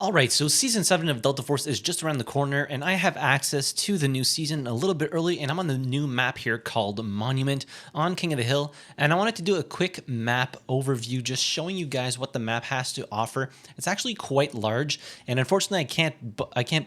Alright, so Season 7 of Delta Force is just around the corner, and I have access to the new season a little bit early, and I'm on the new map here called Monument on King of the Hill, and I wanted to do a quick map overview just showing you guys what the map has to offer. It's actually quite large, and unfortunately I can't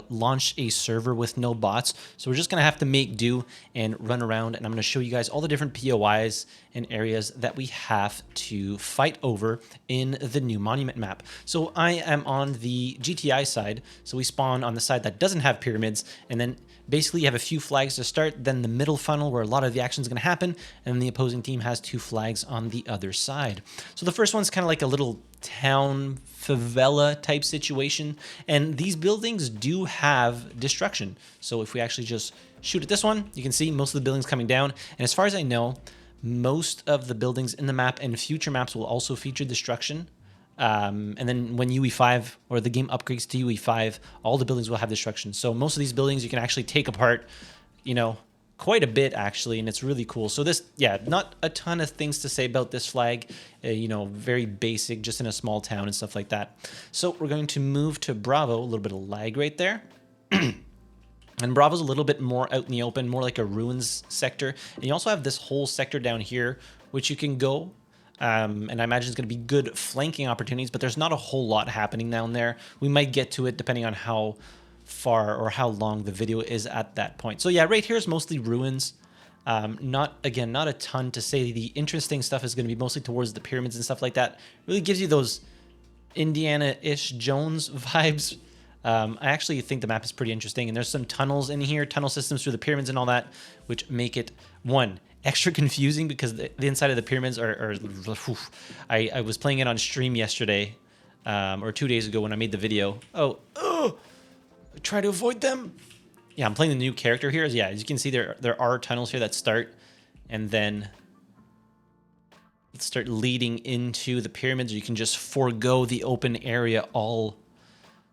launch a server with no bots, so we're just gonna have to make do and run around, and I'm gonna show you guys all the different POIs and areas that we have to fight over in the new Monument map. So I am on the GTI side, so we spawn on the side that doesn't have pyramids, and then basically you have a few flags to start, then the middle funnel where a lot of the action is going to happen, and then the opposing team has two flags on the other side. So the first one's kind of like a little town favela type situation, and these buildings do have destruction. So if we actually just shoot at this one, you can see most of the buildings coming down, and as far as I know, most of the buildings in the map and future maps will also feature destruction. And then when UE5 or the game upgrades to UE5, all the buildings will have destruction. So most of these buildings you can actually take apart, you know, quite a bit actually, and it's really cool. So this, yeah, not a ton of things to say about this flag, you know, very basic, just in a small town and stuff like that. So we're going to move to Bravo, a little bit of lag right there. And Bravo's a little bit more out in the open, more like a ruins sector. And you also have this whole sector down here, which you can go. And I imagine it's going to be good flanking opportunities, but there's not a whole lot happening down there. We might get to it depending on how far or how long the video is at that point. So yeah, right here is mostly ruins. Not a ton to say. The interesting stuff is going to be mostly towards the pyramids and stuff like that. Really gives you those Indiana-ish Jones vibes. I actually think the map is pretty interesting, and there's some tunnels in here, tunnel systems through the pyramids and all that, which make it, one, extra confusing because the inside of the pyramids are I was playing it on stream yesterday, or 2 days ago when I made the video. Try to avoid them. Yeah, I'm playing the new character here. Yeah, as you can see, there are tunnels here that start and then start leading into the pyramids. You can just forego the open area all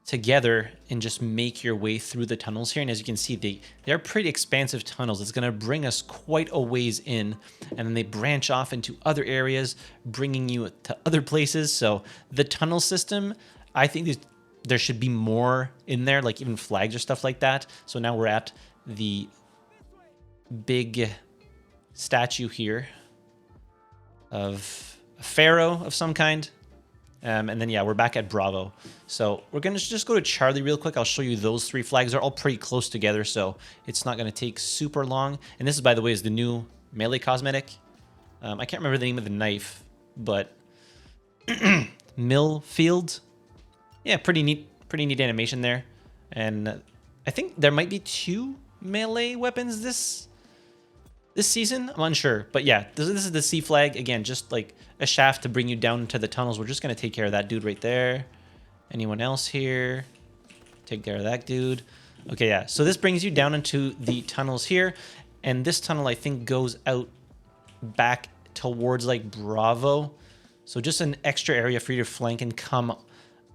together and just make your way through the tunnels here. And as you can see, they're pretty expansive tunnels. It's going to bring us quite a ways in, and then they branch off into other areas, bringing you to other places. So the tunnel system, I think there should be more in there, like even flags or stuff like that. So now we're at the big statue here of a pharaoh of some kind. And then, yeah, we're back at Bravo. So we're going to just go to Charlie real quick. I'll show you those three flags. They're all pretty close together, so it's not going to take super long. And this, by the way, is the new melee cosmetic. I can't remember the name of the knife, but Mill Field. Yeah, pretty neat animation there. And I think there might be 2 melee weapons this season. I'm unsure, but yeah, this is the C flag. Again, just like a shaft to bring you down into the tunnels. We're just going to take care of that dude right there. Anyone else here? Take care of that dude. Okay, yeah, so this brings you down into the tunnels here, and this tunnel I think goes out back towards like Bravo, so just an extra area for you to flank and come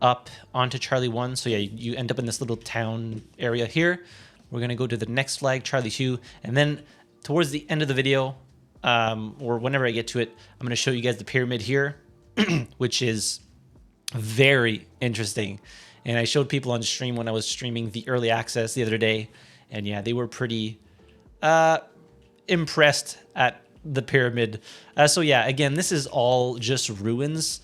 up onto Charlie 1. So yeah, you end up in this little town area here. We're going to go to the next flag, Charlie 2, and then towards the end of the video, or whenever I get to it, I'm going to show you guys the pyramid here, which is very interesting. And I showed people on stream when I was streaming the early access the other day, and yeah, they were pretty impressed at the pyramid. So yeah, again, this is all just ruins,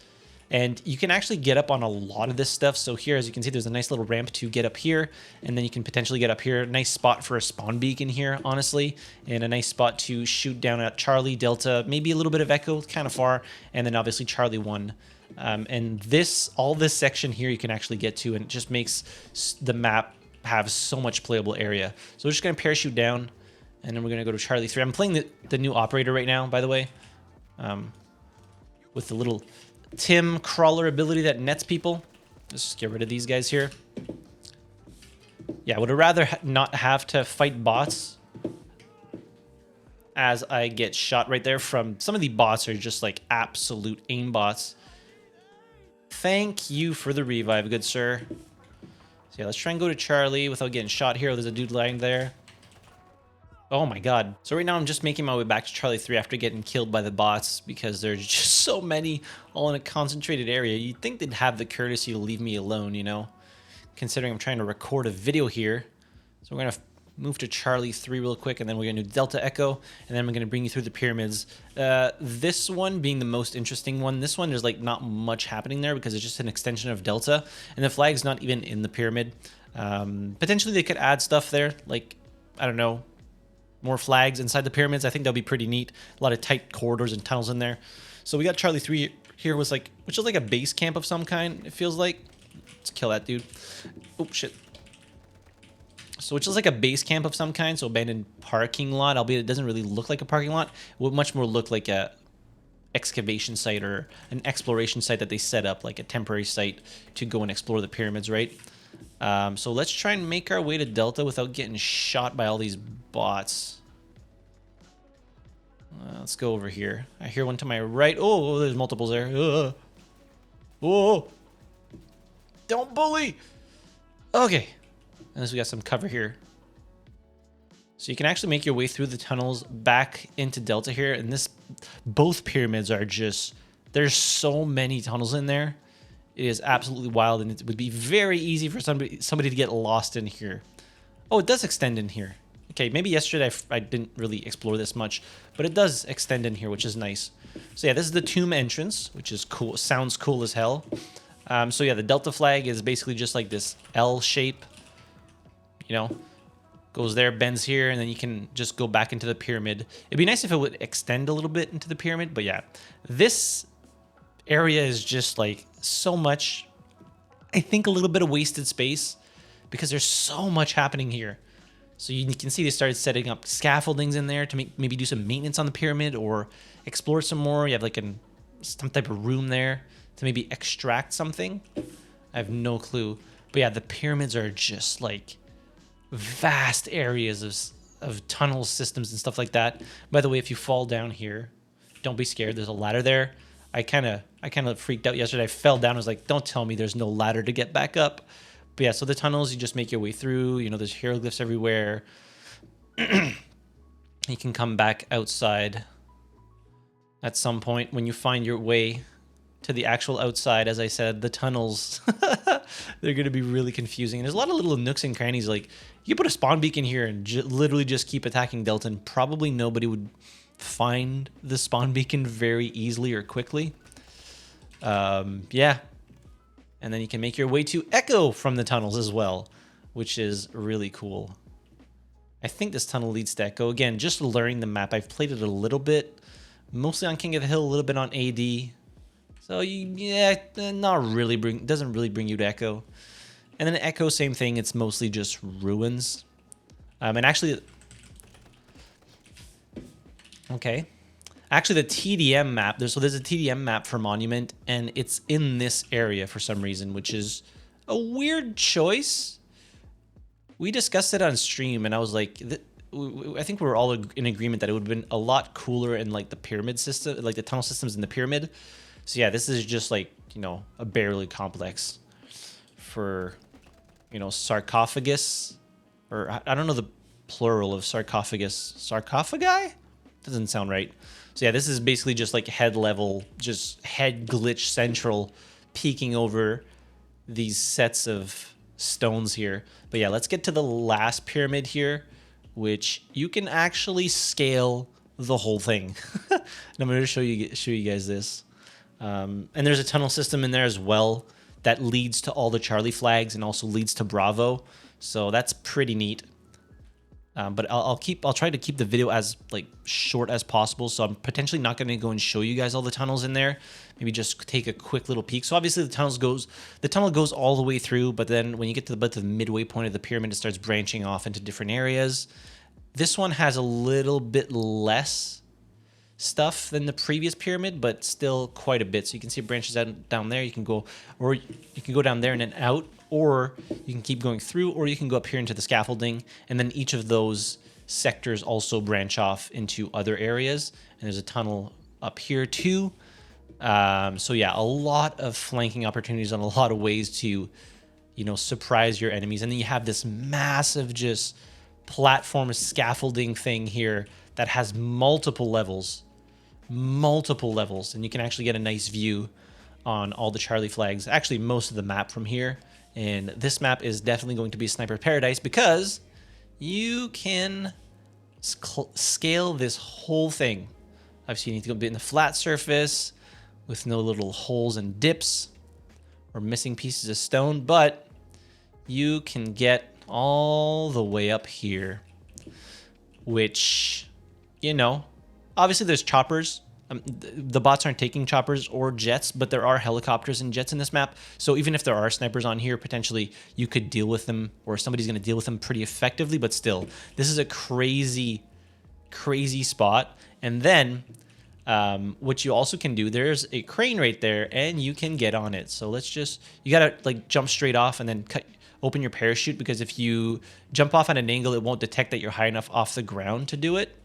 and you can actually get up on a lot of this stuff. So here, as you can see, there's a nice little ramp to get up here, and then you can potentially get up here. Nice spot for a spawn beacon here, honestly, and a nice spot to shoot down at Charlie, Delta, maybe a little bit of Echo, kind of far, and then obviously Charlie 1. And all this section here you can actually get to, and it just makes the map have so much playable area. So we're just going to parachute down, and then we're going to go to Charlie 3. I'm playing the new operator right now, by the way, with the little Tim crawler ability that nets people. Just get rid of these guys here. Yeah, I would rather not have to fight bots, as I get shot right there from some of the bots are just like absolute aim bots. Thank you for the revive, good sir. So yeah, let's try and go to Charlie without getting shot here. There's a dude lying there. Oh my god. So right now I'm just making my way back to Charlie 3 after getting killed by the bots because there's just so many all in a concentrated area. You'd think they'd have the courtesy to leave me alone, you know, considering I'm trying to record a video here. So we're going to move to Charlie 3 real quick, and then we're going to do Delta Echo, and then I'm going to bring you through the pyramids. This one being the most interesting one. This one, there's like not much happening there because it's just an extension of Delta, and the flag's not even in the pyramid. Potentially they could add stuff there, like, I don't know, more flags inside the pyramids. I think that'll be pretty neat. A lot of tight corridors and tunnels in there. So we got Charlie 3 here, which is like a base camp of some kind, it feels like. Let's kill that dude. Oh, shit. So which is like a base camp of some kind, so abandoned parking lot, albeit it doesn't really look like a parking lot. It would much more look like a excavation site or an exploration site that they set up, like a temporary site to go and explore the pyramids, right? So let's try and make our way to Delta without getting shot by all these bots. Let's go over here. I hear one to my right. Oh, there's multiples there. Oh, don't bully. Okay. Unless we got some cover here. So you can actually make your way through the tunnels back into Delta here. And both pyramids are just, there's so many tunnels in there. It is absolutely wild, and it would be very easy for somebody to get lost in here. Oh, it does extend in here. Okay, maybe yesterday I didn't really explore this much, but it does extend in here, which is nice. So yeah, this is the tomb entrance, which is cool. Sounds cool as hell. So yeah, the Delta flag is basically just like this L shape. You know, goes there, bends here, and then you can just go back into the pyramid. It'd be nice if it would extend a little bit into the pyramid, but yeah, this area is just like so much, I think a little bit of wasted space because there's so much happening here. So you can see they started setting up scaffoldings in there to maybe do some maintenance on the pyramid or explore some more. You have like some type of room there to maybe extract something. I have no clue. But yeah, the pyramids are just like vast areas of tunnel systems and stuff like that. By the way, if you fall down here, don't be scared. There's a ladder there. I kind of freaked out yesterday. I fell down. I was like, don't tell me there's no ladder to get back up. But yeah, so the tunnels, you just make your way through. You know, there's hieroglyphs everywhere. You can come back outside at some point when you find your way to the actual outside. As I said, the tunnels, they're going to be really confusing. And there's a lot of little nooks and crannies. Like, you put a spawn beacon here and literally just keep attacking Delta, and probably nobody would find the spawn beacon very easily or quickly. Yeah. And then you can make your way to Echo from the tunnels as well, which is really cool. I think this tunnel leads to Echo. Again, just learning the map. I've played it a little bit, mostly on King of the Hill, a little bit on AD. So yeah, not really doesn't really bring you to Echo. And then Echo, same thing. It's mostly just ruins. And actually, okay. Actually, the TDM map, there's a TDM map for Monument, and it's in this area for some reason, which is a weird choice. We discussed it on stream, and I was like, I think we were all in agreement that it would have been a lot cooler in like the pyramid system, like the tunnel systems in the pyramid. So yeah, this is just like, you know, a barely complex for, you know, sarcophagus, or I don't know the plural of sarcophagus. Sarcophagi? Doesn't sound right. So yeah, this is basically just like head level, just head glitch central, peeking over these sets of stones here. But yeah, let's get to the last pyramid here, which you can actually scale the whole thing. And I'm going to show you guys this. And there's a tunnel system in there as well that leads to all the Charlie flags and also leads to Bravo. So that's pretty neat. But I'll try to keep the video as like short as possible. So I'm potentially not going to go and show you guys all the tunnels in there. Maybe just take a quick little peek. So obviously the tunnel goes all the way through, but then when you get to the midway point of the pyramid, it starts branching off into different areas. This one has a little bit less stuff than the previous pyramid, but still quite a bit. So you can see it branches out down there. You can go down there and then out, or you can keep going through, or you can go up here into the scaffolding, and then each of those sectors also branch off into other areas. And there's a tunnel up here too. So yeah, a lot of flanking opportunities on a lot of ways to, you know, surprise your enemies. And then you have this massive just platform scaffolding thing here that has multiple levels, and you can actually get a nice view on all the Charlie flags, actually most of the map from here. And this map is definitely going to be sniper paradise because you can scale this whole thing. Obviously you need to go in the flat surface with no little holes and dips or missing pieces of stone, but you can get all the way up here, which, you know, obviously there's choppers. The bots aren't taking choppers or jets, but there are helicopters and jets in this map. So even if there are snipers on here, potentially you could deal with them, or somebody's going to deal with them pretty effectively. But still, this is a crazy spot. And then what you also can do, there's a crane right there and you can get on it. So let's just, you got to like jump straight off and then open your parachute, because if you jump off at an angle, it won't detect that you're high enough off the ground to do it.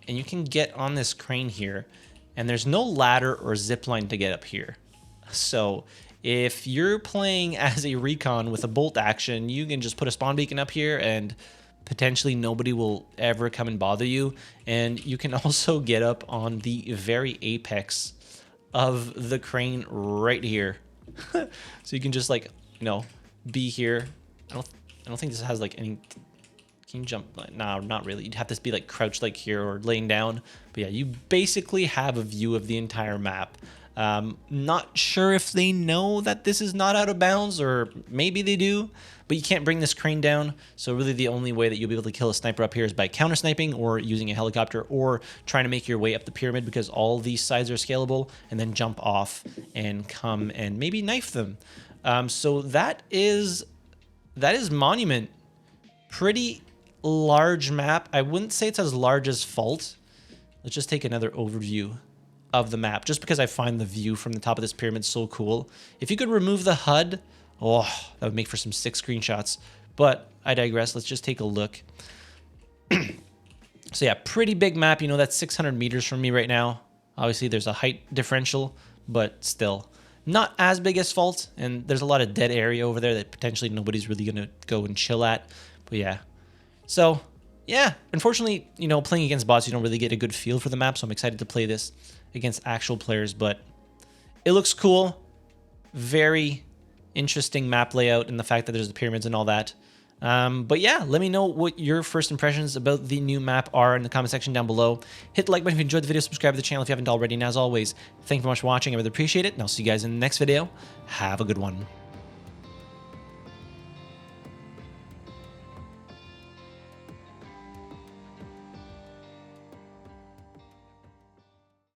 And you can get on this crane here, and there's no ladder or zip line to get up here. So if you're playing as a recon with a bolt action, you can just put a spawn beacon up here and potentially nobody will ever come and bother you. And you can also get up on the very apex of the crane right here. So you can just, like, you know, be here. I don't think this has like any. Can you jump? No, not really. You'd have to be like crouched like here or laying down. But yeah, you basically have a view of the entire map. Not sure if they know that this is not out of bounds, or maybe they do, but you can't bring this crane down. So really the only way that you'll be able to kill a sniper up here is by counter sniping or using a helicopter, or trying to make your way up the pyramid, because all these sides are scalable, and then jump off and come and maybe knife them. So that is Monument. Pretty large map. I wouldn't say it's as large as Fault. Let's just take another overview of the map, just because I find the view from the top of this pyramid so cool. If you could remove the HUD, oh, that would make for some sick screenshots. But I digress. Let's just take a look. So yeah, pretty big map. You know, that's 600 meters from me right now. Obviously, there's a height differential, but still not as big as Fault. And there's a lot of dead area over there that potentially nobody's really going to go and chill at. But yeah. So, yeah, unfortunately, you know, playing against bots, you don't really get a good feel for the map, so I'm excited to play this against actual players, but it looks cool. Very interesting map layout, and the fact that there's the pyramids and all that. But yeah, let me know what your first impressions about the new map are in the comment section down below. Hit the like button if you enjoyed the video, subscribe to the channel if you haven't already, and as always, thank you very much for watching. I really appreciate it, and I'll see you guys in the next video. Have a good one.